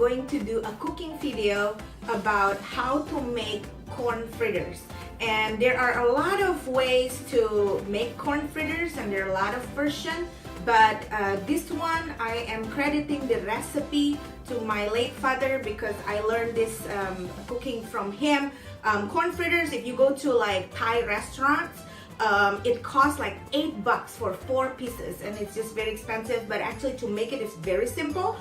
going to do a cooking video about how to make corn fritters. And there are a lot of ways to make corn fritters, and there are a lot of versions, but this one I am crediting the recipe to my late father because I learned this cooking from him. Corn fritters, if you go to like Thai restaurants, it costs like $8 for 4 pieces, and it's just very expensive, but actually to make it is very simple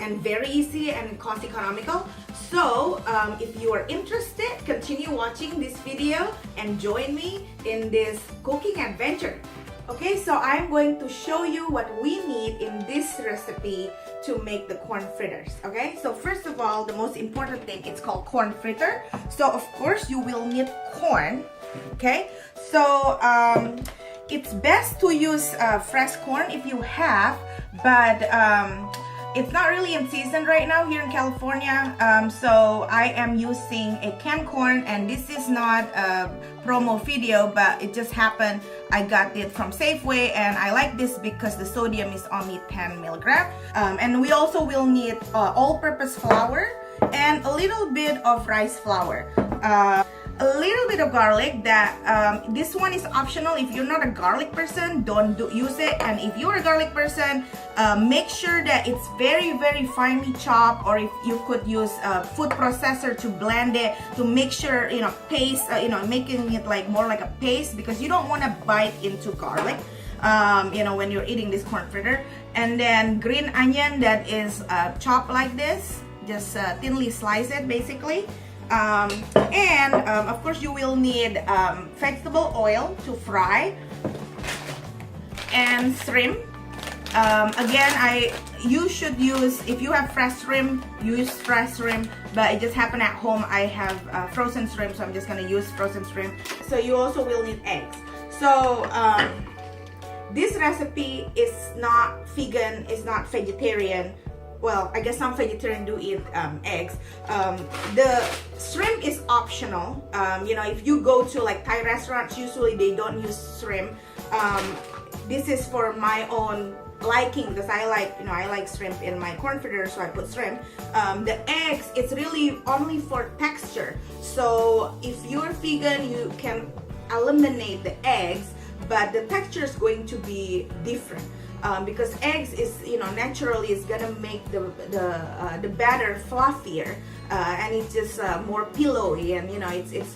and very easy and cost economical. So if you are interested, continue watching this video and join me in this cooking adventure. Okay, so I'm going to show you what we need in this recipe to make the corn fritters. Okay, so first of all, the most important thing, it's called corn fritter. So of course you will need corn. Okay, so it's best to use fresh corn if you have, but it's not really in season right now here in California, so I am using a canned corn, and this is not a promo video, but it just happened I got it from Safeway, and I like this because the sodium is only 10 milligrams. And we also will need all-purpose flour and a little bit of rice flour. A little bit of garlic. That this one is optional. If you're not a garlic person, don't use it. And if you're a garlic person, make sure that it's very finely chopped, or if you could use a food processor to blend it to make sure, you know, paste, making it like more like a paste, because you don't want to bite into garlic, you know, when you're eating this corn fritter. And then green onion that is chopped like this, just thinly slice it basically. And of course you will need vegetable oil to fry, and shrimp. Again, you should use, if you have fresh shrimp, use fresh shrimp, but it just happened at home I have frozen shrimp, so I'm just gonna use frozen shrimp. So you also will need eggs. So this recipe is not vegan, it's not vegetarian. Well, I guess some vegetarians do eat eggs. The shrimp is optional. You know, if you go to like Thai restaurants, usually they don't use shrimp. This is for my own liking because I like shrimp in my corn fritter, so I put shrimp. The eggs, it's really only for texture. So if you're vegan, you can eliminate the eggs, but the texture is going to be different. Because eggs is, you know, naturally is gonna make the batter fluffier, and it's just more pillowy, and you know, it's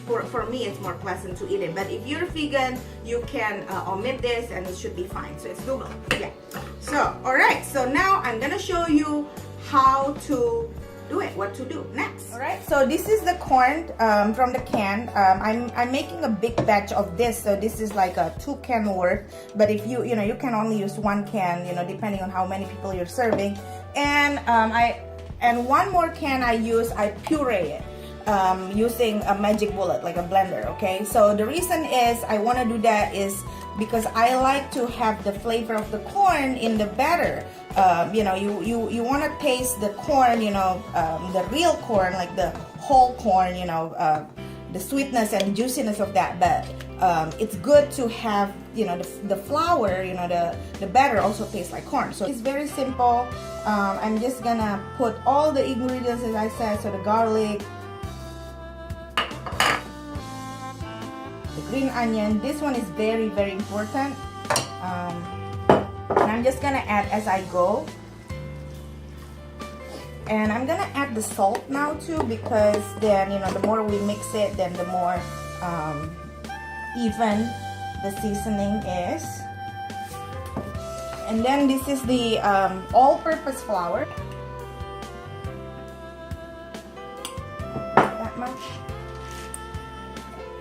for me it's more pleasant to eat it. But if you're vegan, you can omit this and it should be fine. So it's doable. Yeah. So all right. So now I'm gonna show you how to do it, what to do next. All right, so this is the corn from the can. I'm making a big batch of this, so this is like a 2 can worth, but if you can only use 1 can, you know, depending on how many people you're serving. And one more can I puree it using a magic bullet, like a blender. Okay, so the reason is I want to do that is because I like to have the flavor of the corn in the batter. You know, you want to taste the corn, you know, the real corn, like the whole corn, you know, the sweetness and the juiciness of that. But it's good to have, you know, the flour, you know, the batter also tastes like corn. So it's very simple. I'm just gonna put all the ingredients as I said. So the garlic, the green onion. This one is very important. And I'm just gonna add as I go. And I'm gonna add the salt now too, because then, you know, the more we mix it, then the more even the seasoning is. And then this is the all-purpose flour. That much.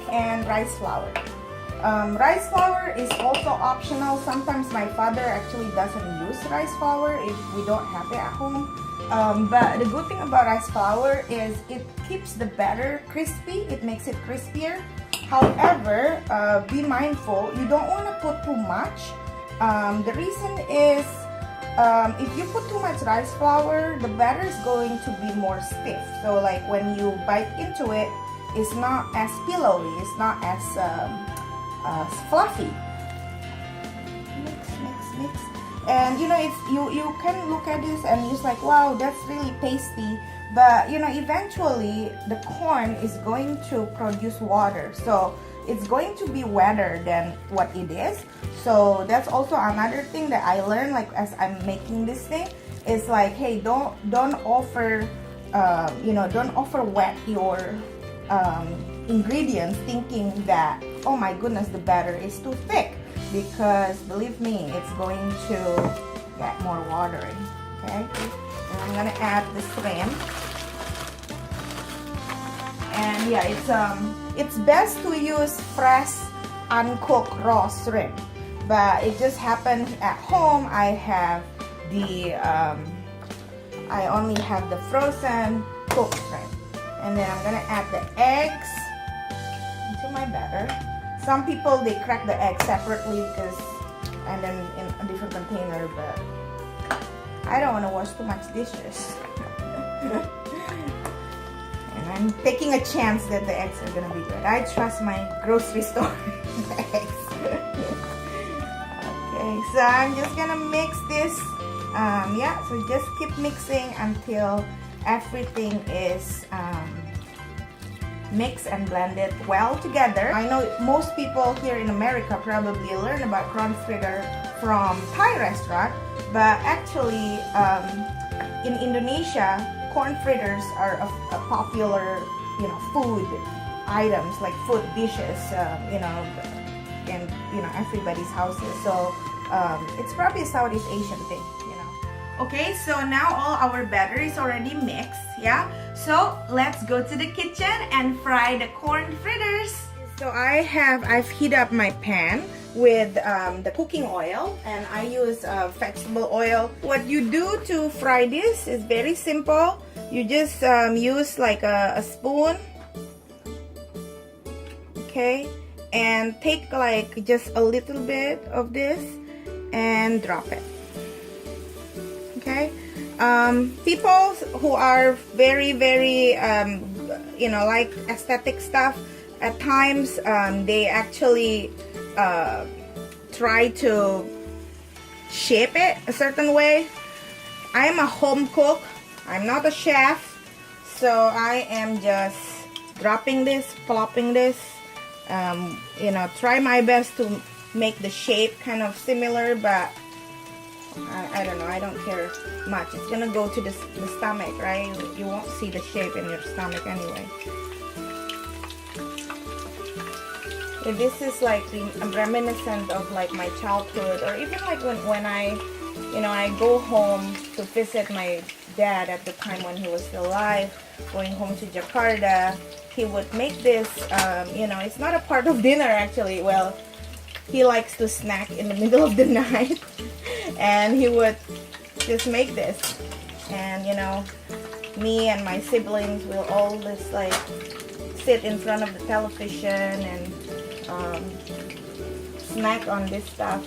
And rice flour. Rice flour is also optional. Sometimes my father actually doesn't use rice flour if we don't have it at home. But the good thing about rice flour is it keeps the batter crispy. It makes it crispier. However, be mindful, you don't want to put too much. The reason is if you put too much rice flour, the batter is going to be more stiff. So like when you bite into it, it's not as pillowy, it's not as fluffy. Mix. And you know, it's you can look at this and it's like, wow, that's really tasty. But you know, eventually the corn is going to produce water, so it's going to be wetter than what it is. So that's also another thing that I learned, like as I'm making this thing, is like, hey, don't offer you know, don't overwet your ingredients thinking that, oh my goodness, the batter is too thick, because believe me, it's going to get more watery. Okay, and I'm gonna add the shrimp. And yeah, it's best to use fresh, uncooked raw shrimp. But it just happened at home I have the I only have the frozen cooked shrimp. And then I'm gonna add the eggs into my batter. Some people, they crack the eggs separately because, and then in a different container, but I don't want to wash too much dishes. And I'm taking a chance that the eggs are gonna be good. I trust my grocery store eggs. Okay, so I'm just gonna mix this. Yeah, so just keep mixing until everything is mixed and blended well together. I know most people here in America probably learn about corn fritter from Thai restaurant, but actually in Indonesia, corn fritters are a popular, you know, food items, like food dishes, you know, in, you know, everybody's houses. So it's probably a Southeast Asian thing, you know. Okay, so now all our batter is already mixed, yeah? So let's go to the kitchen and fry the corn fritters. So I've heated up my pan with the cooking oil, and I use vegetable oil. What you do to fry this is very simple. You just use like a spoon, okay, and take like just a little bit of this and drop it. Okay, people who are very you know, like aesthetic stuff, at times they actually try to shape it a certain way. I am a home cook, I'm not a chef, so I am just dropping this, plopping this, you know, try my best to make the shape kind of similar, but I don't know, I don't care much. It's gonna go to the stomach, right? You won't see the shape in your stomach anyway. This is like reminiscent of like my childhood, or even like when I, you know, I go home to visit my dad at the time when he was still alive, going home to Jakarta. He would make this, you know, it's not a part of dinner actually. Well, he likes to snack in the middle of the night, and he would just make this, and you know, me and my siblings will all just like sit in front of the television and snack on this stuff.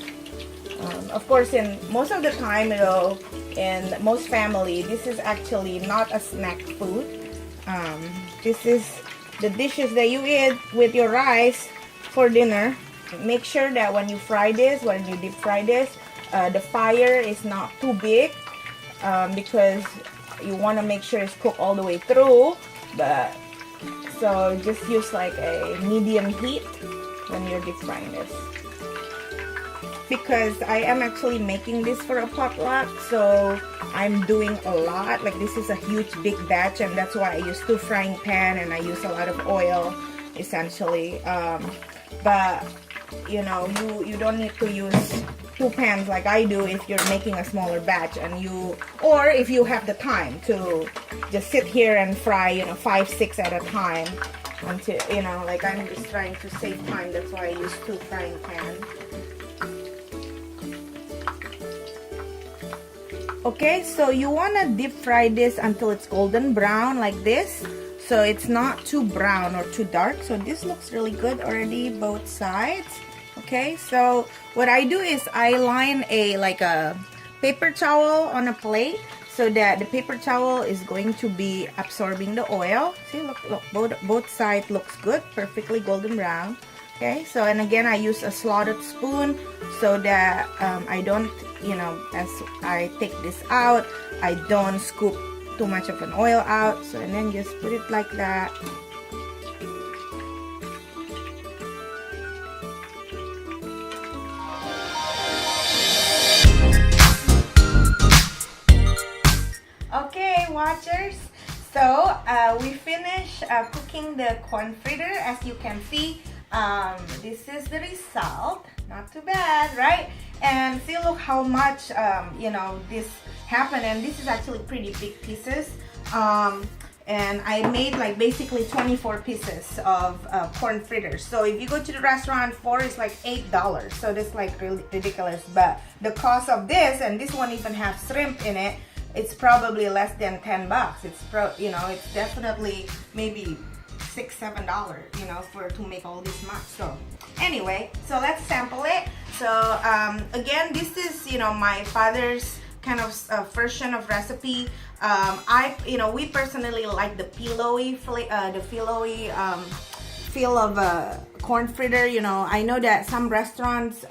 Of course, in most of the time, you know, in most family, this is actually not a snack food. This is the dishes that you eat with your rice for dinner. Make sure that when you fry this, when you deep fry this, the fire is not too big, because you want to make sure it's cooked all the way through. But so just use like a medium heat when you're deep frying this. Because I am actually making this for a potluck, so I'm doing a lot. Like this is a huge big batch, and that's why I use 2 frying pan and I use a lot of oil essentially. But you know, you don't need to use 2 pans like I do if you're making a smaller batch, and or if you have the time to just sit here and fry, you know, 5, 6 at a time, until, you know, like I'm just trying to save time. That's why I use 2 frying pans. Okay, so you want to deep fry this until it's golden brown like this, so it's not too brown or too dark. So this looks really good already, both sides. Okay, so what I do is I line like a paper towel on a plate, so that the paper towel is going to be absorbing the oil. See, look, both sides looks good, perfectly golden brown. Okay, so and again I use a slotted spoon so that I don't, as I take this out, I don't scoop too much of an oil out. So and then just put it like that. Okay, watchers, so we finished cooking the corn fritter. As you can see, this is the result. Not too bad, right? And see, look how much this happened, and this is actually pretty big pieces. And I made like basically 24 pieces of corn fritters. So if you go to the restaurant, 4 is like $8. So that's like really ridiculous. But the cost of this, and this one even has shrimp in it, it's probably less than 10 bucks. It's it's definitely maybe $6-7, to make all this much. So anyway, so let's sample it. So again, this is my father's kind of version of recipe. We personally like the pillowy feel of a corn fritter. I know that some restaurants,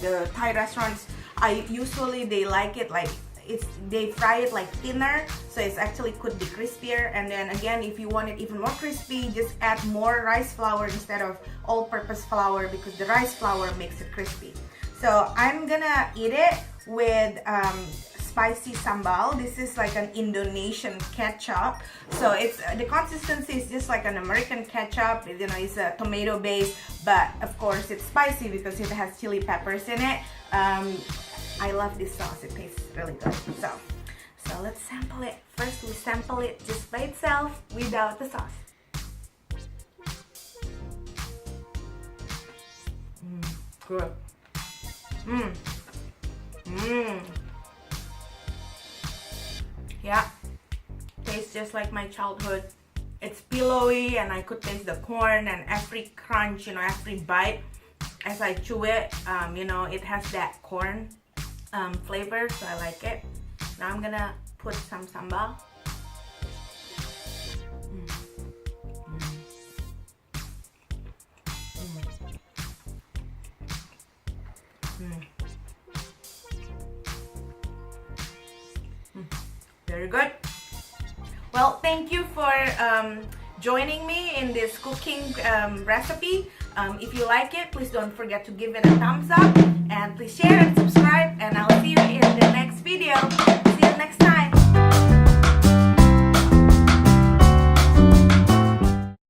the Thai restaurants, they like it like they fry it like thinner, so it's actually could be crispier. And then again, if you want it even more crispy, just add more rice flour instead of all-purpose flour, because the rice flour makes it crispy. So I'm gonna eat it with spicy sambal. This is like an Indonesian ketchup. So it's the consistency is just like an American ketchup. It's a tomato base, but of course it's spicy because it has chili peppers in it. I love this sauce. It tastes really good. So let's sample it. First, we sample it just by itself without the sauce. Good. Yeah, tastes just like my childhood. It's pillowy, and I could taste the corn, and every crunch, every bite as I chew it, it has that corn flavor, so I like it. Now I'm gonna put some sambal. Very good. Well, thank you for joining me in this cooking recipe. If you like it, please don't forget to give it a thumbs up, and please share and subscribe, and I'll see you in the next video. See you next time.